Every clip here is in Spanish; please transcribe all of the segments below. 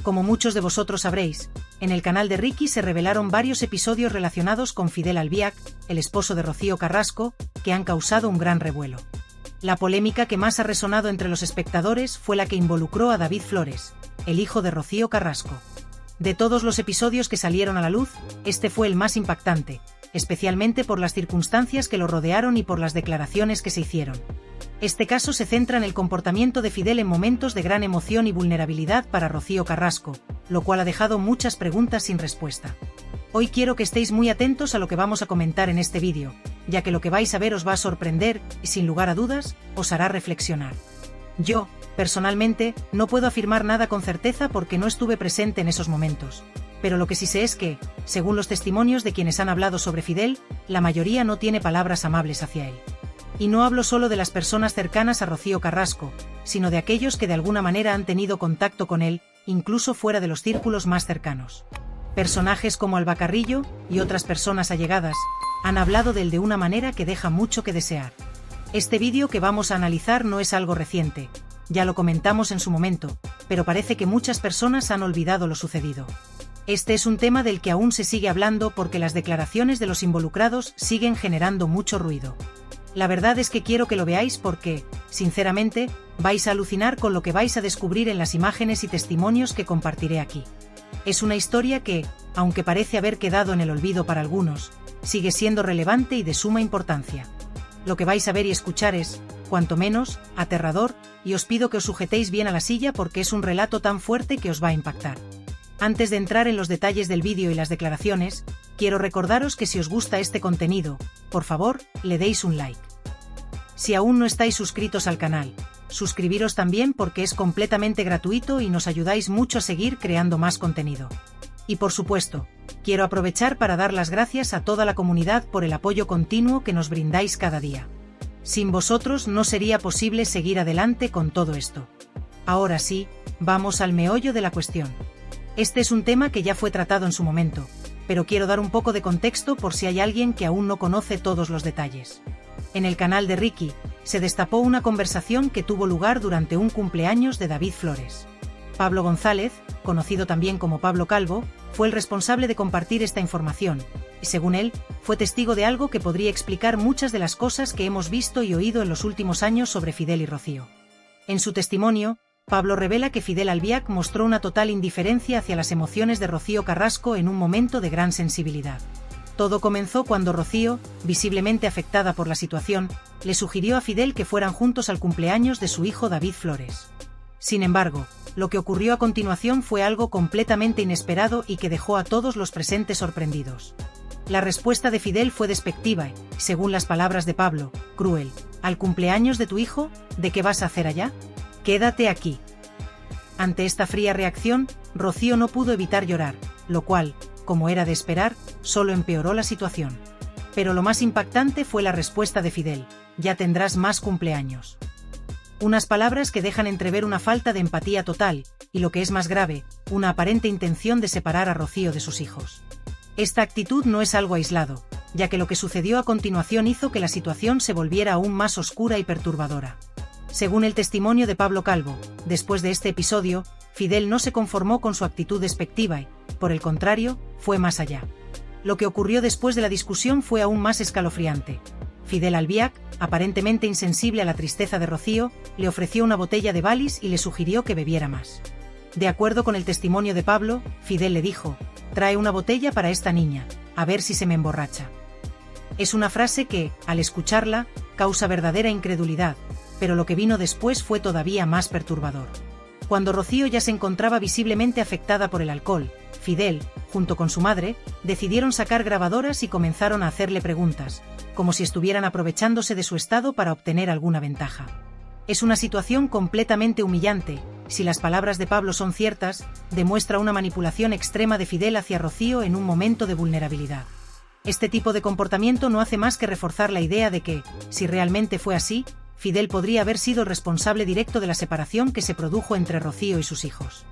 Como muchos de vosotros sabréis, en el canal de Ricky se revelaron varios episodios relacionados con Fidel Albiac, el esposo de Rocío Carrasco, que han causado un gran revuelo. La polémica que más ha resonado entre los espectadores fue la que involucró a David Flores, el hijo de Rocío Carrasco. De todos los episodios que salieron a la luz, este fue el más impactante, especialmente por las circunstancias que lo rodearon y por las declaraciones que se hicieron. Este caso se centra en el comportamiento de Fidel en momentos de gran emoción y vulnerabilidad para Rocío Carrasco, lo cual ha dejado muchas preguntas sin respuesta. Hoy quiero que estéis muy atentos a lo que vamos a comentar en este vídeo, ya que lo que vais a ver os va a sorprender y, sin lugar a dudas, os hará reflexionar. Yo, personalmente, no puedo afirmar nada con certeza porque no estuve presente en esos momentos, pero lo que sí sé es que, según los testimonios de quienes han hablado sobre Fidel, la mayoría no tiene palabras amables hacia él. Y no hablo solo de las personas cercanas a Rocío Carrasco, sino de aquellos que de alguna manera han tenido contacto con él, incluso fuera de los círculos más cercanos. Personajes como Alba Carrillo y otras personas allegadas han hablado de él de una manera que deja mucho que desear. Este vídeo que vamos a analizar no es algo reciente, ya lo comentamos en su momento, pero parece que muchas personas han olvidado lo sucedido. Este es un tema del que aún se sigue hablando porque las declaraciones de los involucrados siguen generando mucho ruido. La verdad es que quiero que lo veáis porque, sinceramente, vais a alucinar con lo que vais a descubrir en las imágenes y testimonios que compartiré aquí. Es una historia que, aunque parece haber quedado en el olvido para algunos, sigue siendo relevante y de suma importancia. Lo que vais a ver y escuchar es, cuanto menos, aterrador, y os pido que os sujetéis bien a la silla porque es un relato tan fuerte que os va a impactar. Antes de entrar en los detalles del vídeo y las declaraciones, quiero recordaros que si os gusta este contenido, por favor, le deis un like. Si aún no estáis suscritos al canal, suscribiros también porque es completamente gratuito y nos ayudáis mucho a seguir creando más contenido. Y por supuesto, quiero aprovechar para dar las gracias a toda la comunidad por el apoyo continuo que nos brindáis cada día. Sin vosotros no sería posible seguir adelante con todo esto. Ahora sí, vamos al meollo de la cuestión. Este es un tema que ya fue tratado en su momento, pero quiero dar un poco de contexto por si hay alguien que aún no conoce todos los detalles. En el canal de Ricky, se destapó una conversación que tuvo lugar durante un cumpleaños de David Flores. Pablo González, conocido también como Pablo Calvo, fue el responsable de compartir esta información, y según él, fue testigo de algo que podría explicar muchas de las cosas que hemos visto y oído en los últimos años sobre Fidel y Rocío. En su testimonio, Pablo revela que Fidel Albiac mostró una total indiferencia hacia las emociones de Rocío Carrasco en un momento de gran sensibilidad. Todo comenzó cuando Rocío, visiblemente afectada por la situación, le sugirió a Fidel que fueran juntos al cumpleaños de su hijo David Flores. Sin embargo, lo que ocurrió a continuación fue algo completamente inesperado y que dejó a todos los presentes sorprendidos. La respuesta de Fidel fue despectiva y, según las palabras de Pablo, cruel. ¿Al cumpleaños de tu hijo? ¿De qué vas a hacer allá? Quédate aquí. Ante esta fría reacción, Rocío no pudo evitar llorar, lo cual, como era de esperar, solo empeoró la situación. Pero lo más impactante fue la respuesta de Fidel: ya tendrás más cumpleaños. Unas palabras que dejan entrever una falta de empatía total, y lo que es más grave, una aparente intención de separar a Rocío de sus hijos. Esta actitud no es algo aislado, ya que lo que sucedió a continuación hizo que la situación se volviera aún más oscura y perturbadora. Según el testimonio de Pablo Calvo, después de este episodio, Fidel no se conformó con su actitud despectiva y, por el contrario, fue más allá. Lo que ocurrió después de la discusión fue aún más escalofriante. Fidel Albiac, aparentemente insensible a la tristeza de Rocío, le ofreció una botella de Baileys y le sugirió que bebiera más. De acuerdo con el testimonio de Pablo, Fidel le dijo: trae una botella para esta niña, a ver si se me emborracha. Es una frase que, al escucharla, causa verdadera incredulidad, pero lo que vino después fue todavía más perturbador. Cuando Rocío ya se encontraba visiblemente afectada por el alcohol, Fidel, junto con su madre, decidieron sacar grabadoras y comenzaron a hacerle preguntas, como si estuvieran aprovechándose de su estado para obtener alguna ventaja. Es una situación completamente humillante. Si las palabras de Pablo son ciertas, demuestra una manipulación extrema de Fidel hacia Rocío en un momento de vulnerabilidad. Este tipo de comportamiento no hace más que reforzar la idea de que, si realmente fue así, Fidel podría haber sido el responsable directo de la separación que se produjo entre Rocío y sus hijos.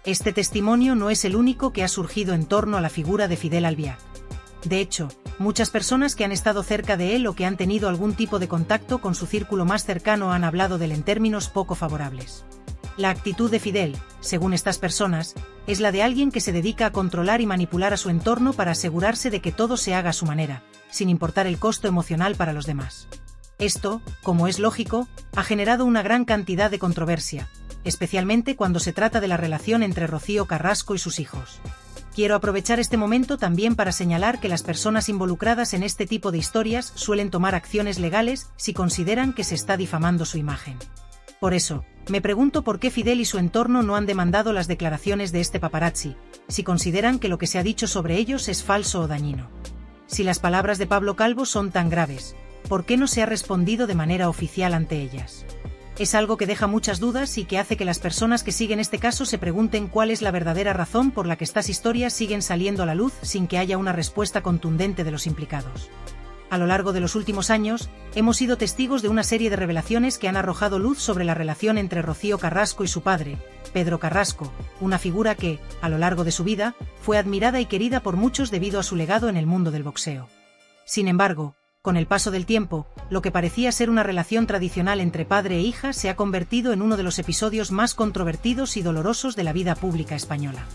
Este testimonio no es el único que ha surgido en torno a la figura de Fidel Albiac. De hecho, muchas personas que han estado cerca de él o que han tenido algún tipo de contacto con su círculo más cercano han hablado de él en términos poco favorables. La actitud de Fidel, según estas personas, es la de alguien que se dedica a controlar y manipular a su entorno para asegurarse de que todo se haga a su manera, sin importar el costo emocional para los demás. Esto, como es lógico, ha generado una gran cantidad de controversia, especialmente cuando se trata de la relación entre Rocío Carrasco y sus hijos. Quiero aprovechar este momento también para señalar que las personas involucradas en este tipo de historias suelen tomar acciones legales si consideran que se está difamando su imagen. Por eso, me pregunto por qué Fidel y su entorno no han demandado las declaraciones de este paparazzi, si consideran que lo que se ha dicho sobre ellos es falso o dañino. Si las palabras de Pablo Calvo son tan graves, ¿por qué no se ha respondido de manera oficial ante ellas? Es algo que deja muchas dudas y que hace que las personas que siguen este caso se pregunten cuál es la verdadera razón por la que estas historias siguen saliendo a la luz sin que haya una respuesta contundente de los implicados. A lo largo de los últimos años, hemos sido testigos de una serie de revelaciones que han arrojado luz sobre la relación entre Rocío Carrasco y su padre, Pedro Carrasco, una figura que, a lo largo de su vida, fue admirada y querida por muchos debido a su legado en el mundo del boxeo. Sin embargo, con el paso del tiempo, lo que parecía ser una relación tradicional entre padre e hija se ha convertido en uno de los episodios más controvertidos y dolorosos de la vida pública española.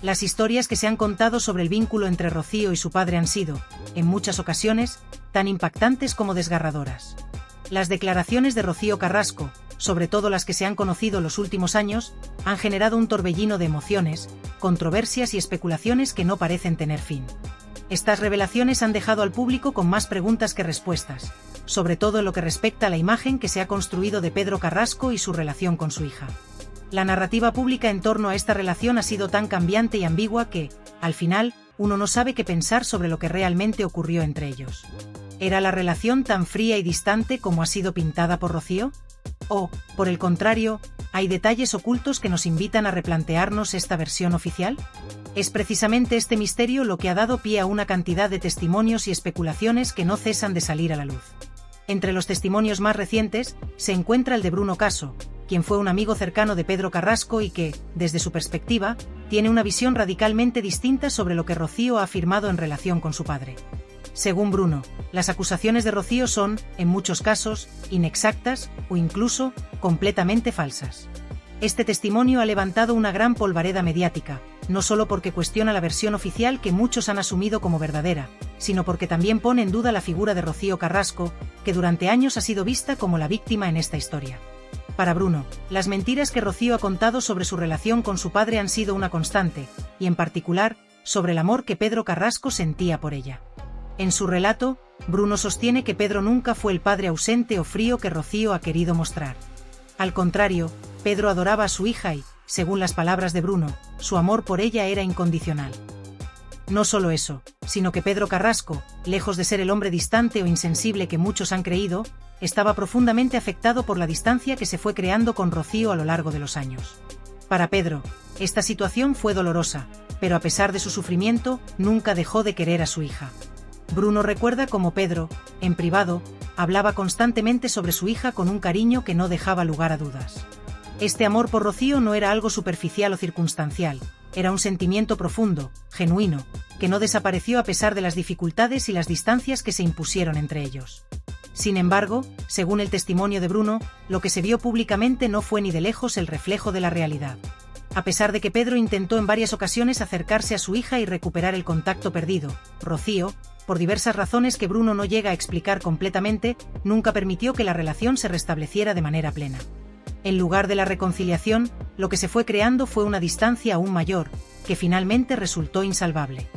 Las historias que se han contado sobre el vínculo entre Rocío y su padre han sido, en muchas ocasiones, tan impactantes como desgarradoras. Las declaraciones de Rocío Carrasco, sobre todo las que se han conocido los últimos años, han generado un torbellino de emociones, controversias y especulaciones que no parecen tener fin. Estas revelaciones han dejado al público con más preguntas que respuestas, sobre todo en lo que respecta a la imagen que se ha construido de Pedro Carrasco y su relación con su hija. La narrativa pública en torno a esta relación ha sido tan cambiante y ambigua que, al final, uno no sabe qué pensar sobre lo que realmente ocurrió entre ellos. ¿Era la relación tan fría y distante como ha sido pintada por Rocío? ¿O, por el contrario, hay detalles ocultos que nos invitan a replantearnos esta versión oficial? Es precisamente este misterio lo que ha dado pie a una cantidad de testimonios y especulaciones que no cesan de salir a la luz. Entre los testimonios más recientes, se encuentra el de Bruno Caso, quien fue un amigo cercano de Pedro Carrasco y que, desde su perspectiva, tiene una visión radicalmente distinta sobre lo que Rocío ha afirmado en relación con su padre. Según Bruno, las acusaciones de Rocío son, en muchos casos, inexactas o incluso completamente falsas. Este testimonio ha levantado una gran polvareda mediática, no solo porque cuestiona la versión oficial que muchos han asumido como verdadera, sino porque también pone en duda la figura de Rocío Carrasco, que durante años ha sido vista como la víctima en esta historia. Para Bruno, las mentiras que Rocío ha contado sobre su relación con su padre han sido una constante, y en particular, sobre el amor que Pedro Carrasco sentía por ella. En su relato, Bruno sostiene que Pedro nunca fue el padre ausente o frío que Rocío ha querido mostrar. Al contrario, Pedro adoraba a su hija y, según las palabras de Bruno, su amor por ella era incondicional. No solo eso, sino que Pedro Carrasco, lejos de ser el hombre distante o insensible que muchos han creído, estaba profundamente afectado por la distancia que se fue creando con Rocío a lo largo de los años. Para Pedro, esta situación fue dolorosa, pero a pesar de su sufrimiento, nunca dejó de querer a su hija. Bruno recuerda cómo Pedro, en privado, hablaba constantemente sobre su hija con un cariño que no dejaba lugar a dudas. Este amor por Rocío no era algo superficial o circunstancial, era un sentimiento profundo, genuino, que no desapareció a pesar de las dificultades y las distancias que se impusieron entre ellos. Sin embargo, según el testimonio de Bruno, lo que se vio públicamente no fue ni de lejos el reflejo de la realidad. A pesar de que Pedro intentó en varias ocasiones acercarse a su hija y recuperar el contacto perdido, Rocío, por diversas razones que Bruno no llega a explicar completamente, nunca permitió que la relación se restableciera de manera plena. En lugar de la reconciliación, lo que se fue creando fue una distancia aún mayor, que finalmente resultó insalvable.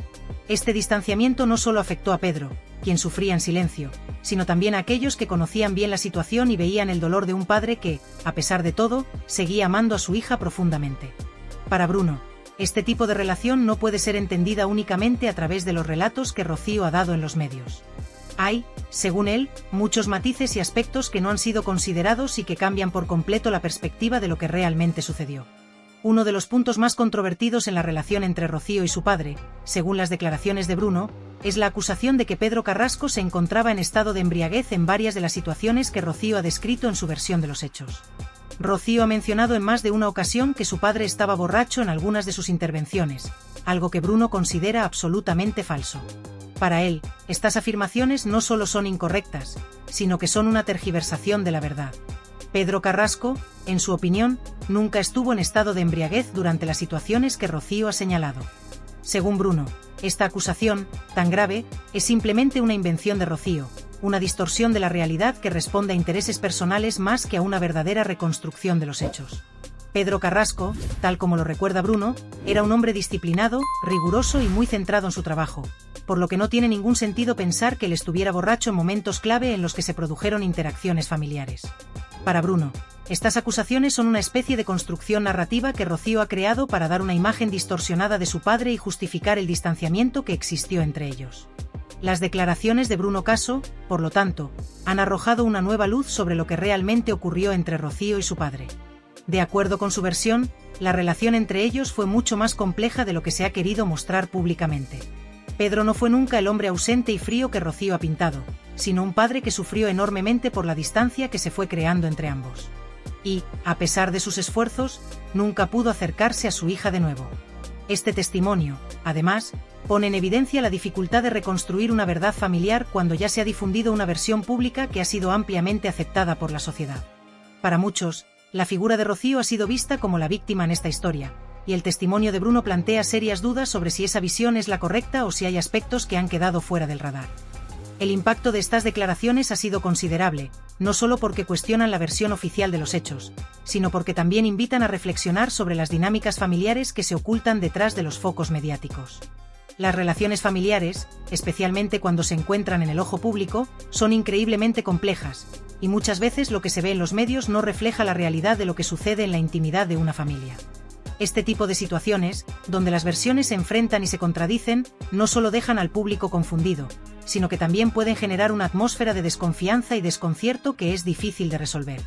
Este distanciamiento no solo afectó a Pedro, quien sufría en silencio, sino también a aquellos que conocían bien la situación y veían el dolor de un padre que, a pesar de todo, seguía amando a su hija profundamente. Para Bruno, este tipo de relación no puede ser entendida únicamente a través de los relatos que Rocío ha dado en los medios. Hay, según él, muchos matices y aspectos que no han sido considerados y que cambian por completo la perspectiva de lo que realmente sucedió. Uno de los puntos más controvertidos en la relación entre Rocío y su padre, según las declaraciones de Bruno, es la acusación de que Pedro Carrasco se encontraba en estado de embriaguez en varias de las situaciones que Rocío ha descrito en su versión de los hechos. Rocío ha mencionado en más de una ocasión que su padre estaba borracho en algunas de sus intervenciones, algo que Bruno considera absolutamente falso. Para él, estas afirmaciones no solo son incorrectas, sino que son una tergiversación de la verdad. Pedro Carrasco, en su opinión, nunca estuvo en estado de embriaguez durante las situaciones que Rocío ha señalado. Según Bruno, esta acusación, tan grave, es simplemente una invención de Rocío, una distorsión de la realidad que responde a intereses personales más que a una verdadera reconstrucción de los hechos. Pedro Carrasco, tal como lo recuerda Bruno, era un hombre disciplinado, riguroso y muy centrado en su trabajo, por lo que no tiene ningún sentido pensar que él estuviera borracho en momentos clave en los que se produjeron interacciones familiares. Para Bruno, estas acusaciones son una especie de construcción narrativa que Rocío ha creado para dar una imagen distorsionada de su padre y justificar el distanciamiento que existió entre ellos. Las declaraciones de Bruno Caso, por lo tanto, han arrojado una nueva luz sobre lo que realmente ocurrió entre Rocío y su padre. De acuerdo con su versión, la relación entre ellos fue mucho más compleja de lo que se ha querido mostrar públicamente. Pedro no fue nunca el hombre ausente y frío que Rocío ha pintado, sino un padre que sufrió enormemente por la distancia que se fue creando entre ambos. Y, a pesar de sus esfuerzos, nunca pudo acercarse a su hija de nuevo. Este testimonio, además, pone en evidencia la dificultad de reconstruir una verdad familiar cuando ya se ha difundido una versión pública que ha sido ampliamente aceptada por la sociedad. Para muchos, la figura de Rocío ha sido vista como la víctima en esta historia, y el testimonio de Bruno plantea serias dudas sobre si esa visión es la correcta o si hay aspectos que han quedado fuera del radar. El impacto de estas declaraciones ha sido considerable, no solo porque cuestionan la versión oficial de los hechos, sino porque también invitan a reflexionar sobre las dinámicas familiares que se ocultan detrás de los focos mediáticos. Las relaciones familiares, especialmente cuando se encuentran en el ojo público, son increíblemente complejas, y muchas veces lo que se ve en los medios no refleja la realidad de lo que sucede en la intimidad de una familia. Este tipo de situaciones, donde las versiones se enfrentan y se contradicen, no solo dejan al público confundido, sino que también pueden generar una atmósfera de desconfianza y desconcierto que es difícil de resolver.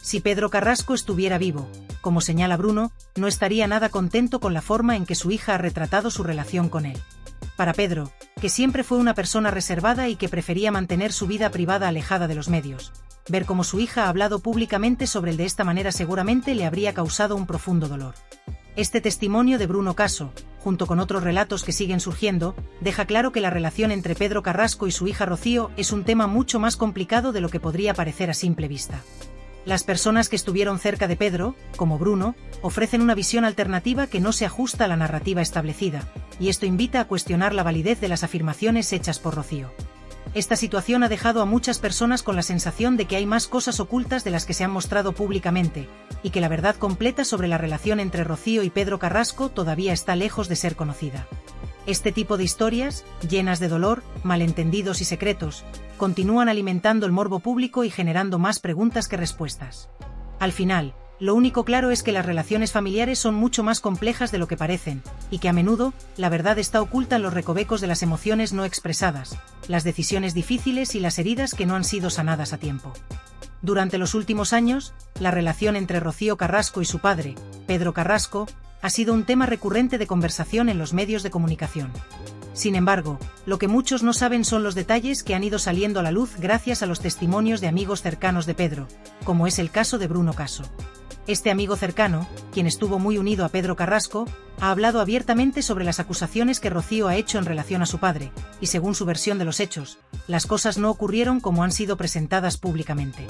Si Pedro Carrasco estuviera vivo, como señala Bruno, no estaría nada contento con la forma en que su hija ha retratado su relación con él. Para Pedro, que siempre fue una persona reservada y que prefería mantener su vida privada alejada de los medios, ver cómo su hija ha hablado públicamente sobre él de esta manera seguramente le habría causado un profundo dolor. Este testimonio de Bruno Caso, junto con otros relatos que siguen surgiendo, deja claro que la relación entre Pedro Carrasco y su hija Rocío es un tema mucho más complicado de lo que podría parecer a simple vista. Las personas que estuvieron cerca de Pedro, como Bruno, ofrecen una visión alternativa que no se ajusta a la narrativa establecida, y esto invita a cuestionar la validez de las afirmaciones hechas por Rocío. Esta situación ha dejado a muchas personas con la sensación de que hay más cosas ocultas de las que se han mostrado públicamente, y que la verdad completa sobre la relación entre Rocío y Pedro Carrasco todavía está lejos de ser conocida. Este tipo de historias, llenas de dolor, malentendidos y secretos, continúan alimentando el morbo público y generando más preguntas que respuestas. Al final, lo único claro es que las relaciones familiares son mucho más complejas de lo que parecen, y que a menudo, la verdad está oculta en los recovecos de las emociones no expresadas, las decisiones difíciles y las heridas que no han sido sanadas a tiempo. Durante los últimos años, la relación entre Rocío Carrasco y su padre, Pedro Carrasco, ha sido un tema recurrente de conversación en los medios de comunicación. Sin embargo, lo que muchos no saben son los detalles que han ido saliendo a la luz gracias a los testimonios de amigos cercanos de Pedro, como es el caso de Bruno Caso. Este amigo cercano, quien estuvo muy unido a Pedro Carrasco, ha hablado abiertamente sobre las acusaciones que Rocío ha hecho en relación a su padre, y según su versión de los hechos, las cosas no ocurrieron como han sido presentadas públicamente.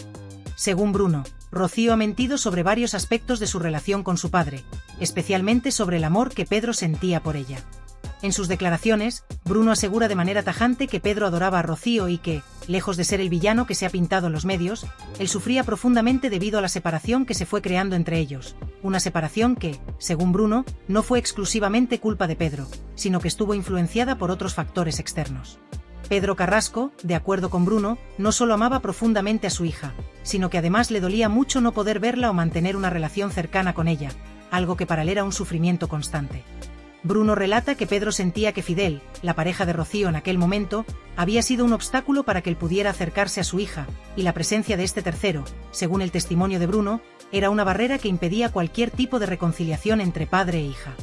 Según Bruno, Rocío ha mentido sobre varios aspectos de su relación con su padre, especialmente sobre el amor que Pedro sentía por ella. En sus declaraciones, Bruno asegura de manera tajante que Pedro adoraba a Rocío y que, lejos de ser el villano que se ha pintado en los medios, él sufría profundamente debido a la separación que se fue creando entre ellos, una separación que, según Bruno, no fue exclusivamente culpa de Pedro, sino que estuvo influenciada por otros factores externos. Pedro Carrasco, de acuerdo con Bruno, no solo amaba profundamente a su hija, sino que además le dolía mucho no poder verla o mantener una relación cercana con ella, algo que para él era un sufrimiento constante. Bruno relata que Pedro sentía que Fidel, la pareja de Rocío en aquel momento, había sido un obstáculo para que él pudiera acercarse a su hija, y la presencia de este tercero, según el testimonio de Bruno, era una barrera que impedía cualquier tipo de reconciliación entre padre e hija.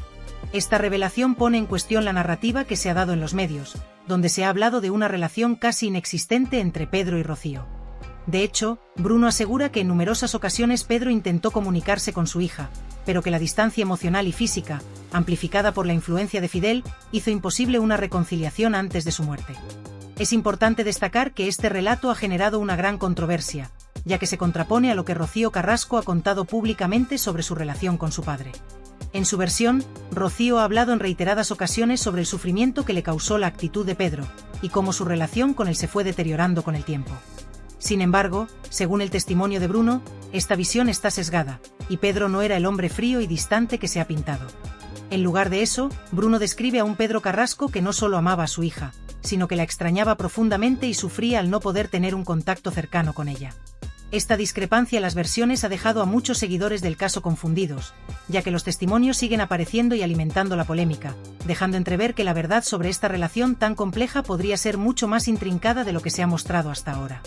Esta revelación pone en cuestión la narrativa que se ha dado en los medios, donde se ha hablado de una relación casi inexistente entre Pedro y Rocío. De hecho, Bruno asegura que en numerosas ocasiones Pedro intentó comunicarse con su hija, pero que la distancia emocional y física, amplificada por la influencia de Fidel, hizo imposible una reconciliación antes de su muerte. Es importante destacar que este relato ha generado una gran controversia, ya que se contrapone a lo que Rocío Carrasco ha contado públicamente sobre su relación con su padre. En su versión, Rocío ha hablado en reiteradas ocasiones sobre el sufrimiento que le causó la actitud de Pedro, y cómo su relación con él se fue deteriorando con el tiempo. Sin embargo, según el testimonio de Bruno, esta visión está sesgada, y Pedro no era el hombre frío y distante que se ha pintado. En lugar de eso, Bruno describe a un Pedro Carrasco que no solo amaba a su hija, sino que la extrañaba profundamente y sufría al no poder tener un contacto cercano con ella. Esta discrepancia en las versiones ha dejado a muchos seguidores del caso confundidos, ya que los testimonios siguen apareciendo y alimentando la polémica, dejando entrever que la verdad sobre esta relación tan compleja podría ser mucho más intrincada de lo que se ha mostrado hasta ahora.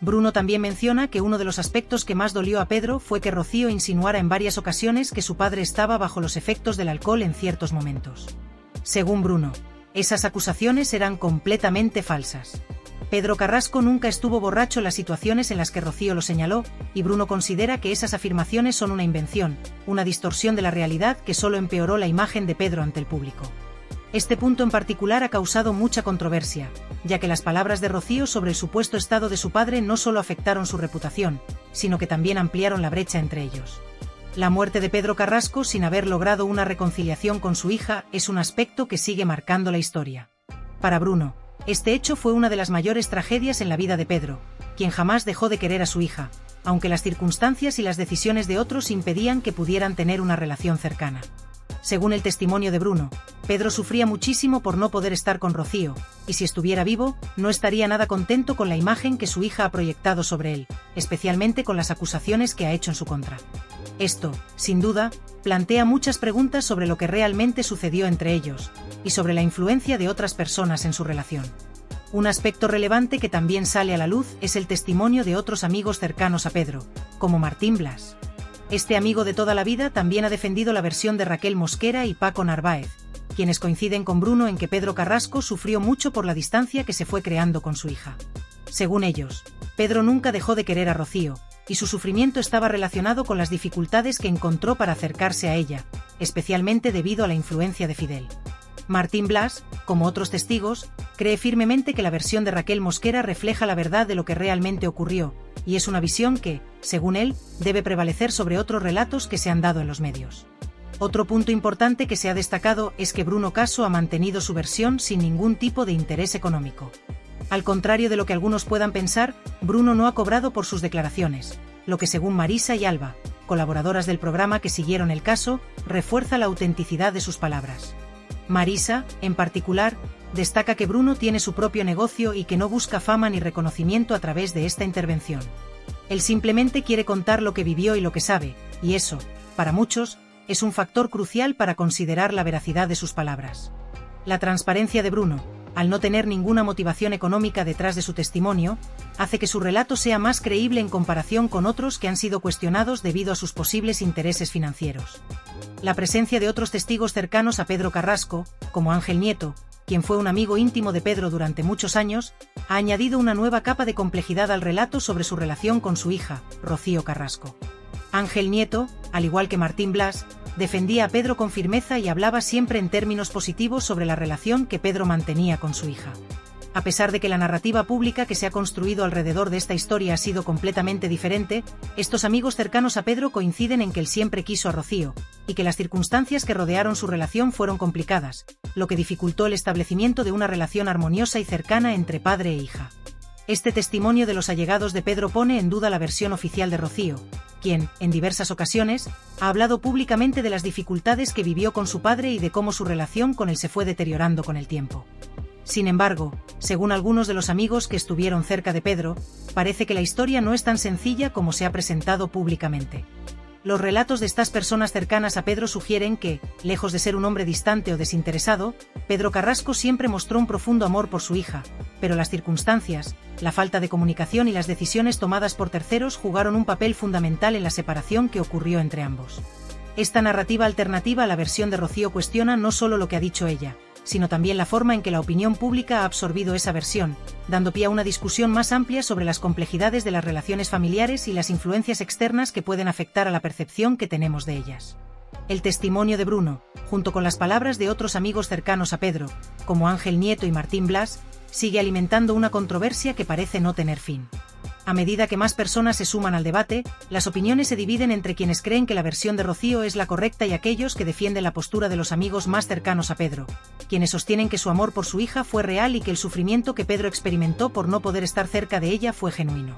Bruno también menciona que uno de los aspectos que más dolió a Pedro fue que Rocío insinuara en varias ocasiones que su padre estaba bajo los efectos del alcohol en ciertos momentos. Según Bruno, esas acusaciones eran completamente falsas. Pedro Carrasco nunca estuvo borracho en las situaciones en las que Rocío lo señaló, y Bruno considera que esas afirmaciones son una invención, una distorsión de la realidad que solo empeoró la imagen de Pedro ante el público. Este punto en particular ha causado mucha controversia, ya que las palabras de Rocío sobre el supuesto estado de su padre no solo afectaron su reputación, sino que también ampliaron la brecha entre ellos. La muerte de Pedro Carrasco sin haber logrado una reconciliación con su hija es un aspecto que sigue marcando la historia. Para Bruno, este hecho fue una de las mayores tragedias en la vida de Pedro, quien jamás dejó de querer a su hija, aunque las circunstancias y las decisiones de otros impedían que pudieran tener una relación cercana. Según el testimonio de Bruno, Pedro sufría muchísimo por no poder estar con Rocío, y si estuviera vivo, no estaría nada contento con la imagen que su hija ha proyectado sobre él, especialmente con las acusaciones que ha hecho en su contra. Esto, sin duda, plantea muchas preguntas sobre lo que realmente sucedió entre ellos, y sobre la influencia de otras personas en su relación. Un aspecto relevante que también sale a la luz es el testimonio de otros amigos cercanos a Pedro, como Martín Blas. Este amigo de toda la vida también ha defendido la versión de Raquel Mosquera y Paco Narváez, quienes coinciden con Bruno en que Pedro Carrasco sufrió mucho por la distancia que se fue creando con su hija. Según ellos, Pedro nunca dejó de querer a Rocío, y su sufrimiento estaba relacionado con las dificultades que encontró para acercarse a ella, especialmente debido a la influencia de Fidel. Martín Blas, como otros testigos, cree firmemente que la versión de Raquel Mosquera refleja la verdad de lo que realmente ocurrió, y es una visión que, según él, debe prevalecer sobre otros relatos que se han dado en los medios. Otro punto importante que se ha destacado es que Bruno Caso ha mantenido su versión sin ningún tipo de interés económico. Al contrario de lo que algunos puedan pensar, Bruno no ha cobrado por sus declaraciones, lo que según Marisa y Alba, colaboradoras del programa que siguieron el caso, refuerza la autenticidad de sus palabras. Marisa, en particular, destaca que Bruno tiene su propio negocio y que no busca fama ni reconocimiento a través de esta intervención. Él simplemente quiere contar lo que vivió y lo que sabe, y eso, para muchos, es un factor crucial para considerar la veracidad de sus palabras. La transparencia de Bruno, al no tener ninguna motivación económica detrás de su testimonio, hace que su relato sea más creíble en comparación con otros que han sido cuestionados debido a sus posibles intereses financieros. La presencia de otros testigos cercanos a Pedro Carrasco, como Ángel Nieto, quien fue un amigo íntimo de Pedro durante muchos años, ha añadido una nueva capa de complejidad al relato sobre su relación con su hija, Rocío Carrasco. Ángel Nieto, al igual que Martín Blas, defendía a Pedro con firmeza y hablaba siempre en términos positivos sobre la relación que Pedro mantenía con su hija. A pesar de que la narrativa pública que se ha construido alrededor de esta historia ha sido completamente diferente, estos amigos cercanos a Pedro coinciden en que él siempre quiso a Rocío, y que las circunstancias que rodearon su relación fueron complicadas, lo que dificultó el establecimiento de una relación armoniosa y cercana entre padre e hija. Este testimonio de los allegados de Pedro pone en duda la versión oficial de Rocío, quien, en diversas ocasiones, ha hablado públicamente de las dificultades que vivió con su padre y de cómo su relación con él se fue deteriorando con el tiempo. Sin embargo, según algunos de los amigos que estuvieron cerca de Pedro, parece que la historia no es tan sencilla como se ha presentado públicamente. Los relatos de estas personas cercanas a Pedro sugieren que, lejos de ser un hombre distante o desinteresado, Pedro Carrasco siempre mostró un profundo amor por su hija, pero las circunstancias, la falta de comunicación y las decisiones tomadas por terceros jugaron un papel fundamental en la separación que ocurrió entre ambos. Esta narrativa alternativa a la versión de Rocío cuestiona no solo lo que ha dicho ella, sino también la forma en que la opinión pública ha absorbido esa versión, dando pie a una discusión más amplia sobre las complejidades de las relaciones familiares y las influencias externas que pueden afectar a la percepción que tenemos de ellas. El testimonio de Bruno, junto con las palabras de otros amigos cercanos a Pedro, como Ángel Nieto y Martín Blas, sigue alimentando una controversia que parece no tener fin. A medida que más personas se suman al debate, las opiniones se dividen entre quienes creen que la versión de Rocío es la correcta y aquellos que defienden la postura de los amigos más cercanos a Pedro, quienes sostienen que su amor por su hija fue real y que el sufrimiento que Pedro experimentó por no poder estar cerca de ella fue genuino.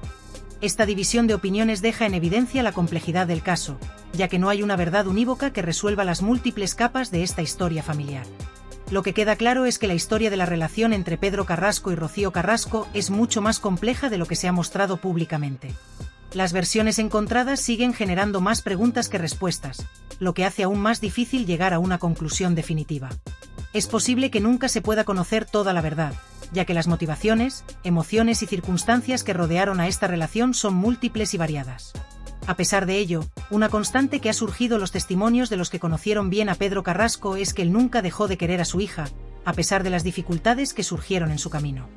Esta división de opiniones deja en evidencia la complejidad del caso, ya que no hay una verdad unívoca que resuelva las múltiples capas de esta historia familiar. Lo que queda claro es que la historia de la relación entre Pedro Carrasco y Rocío Carrasco es mucho más compleja de lo que se ha mostrado públicamente. Las versiones encontradas siguen generando más preguntas que respuestas, lo que hace aún más difícil llegar a una conclusión definitiva. Es posible que nunca se pueda conocer toda la verdad, ya que las motivaciones, emociones y circunstancias que rodearon a esta relación son múltiples y variadas. A pesar de ello, una constante que ha surgido en los testimonios de los que conocieron bien a Pedro Carrasco es que él nunca dejó de querer a su hija, a pesar de las dificultades que surgieron en su camino.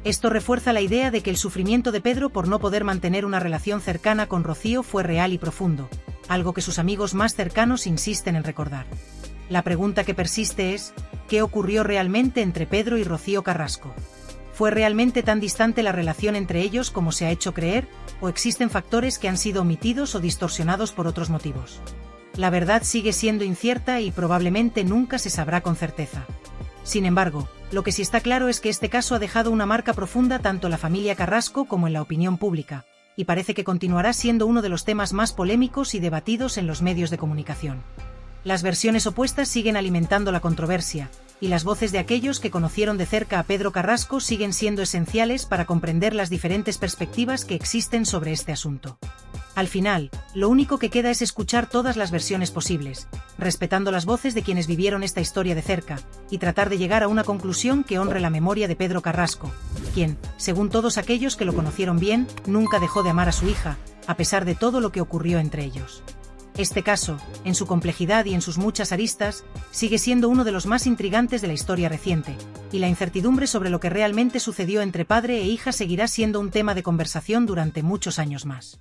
Esto refuerza la idea de que el sufrimiento de Pedro por no poder mantener una relación cercana con Rocío fue real y profundo, algo que sus amigos más cercanos insisten en recordar. La pregunta que persiste es, ¿qué ocurrió realmente entre Pedro y Rocío Carrasco? ¿Fue realmente tan distante la relación entre ellos como se ha hecho creer, o existen factores que han sido omitidos o distorsionados por otros motivos? La verdad sigue siendo incierta y probablemente nunca se sabrá con certeza. Sin embargo, lo que sí está claro es que este caso ha dejado una marca profunda tanto en la familia Carrasco como en la opinión pública, y parece que continuará siendo uno de los temas más polémicos y debatidos en los medios de comunicación. Las versiones opuestas siguen alimentando la controversia, y las voces de aquellos que conocieron de cerca a Pedro Carrasco siguen siendo esenciales para comprender las diferentes perspectivas que existen sobre este asunto. Al final, lo único que queda es escuchar todas las versiones posibles, respetando las voces de quienes vivieron esta historia de cerca, y tratar de llegar a una conclusión que honre la memoria de Pedro Carrasco, quien, según todos aquellos que lo conocieron bien, nunca dejó de amar a su hija, a pesar de todo lo que ocurrió entre ellos. Este caso, en su complejidad y en sus muchas aristas, sigue siendo uno de los más intrigantes de la historia reciente, y la incertidumbre sobre lo que realmente sucedió entre padre e hija seguirá siendo un tema de conversación durante muchos años más.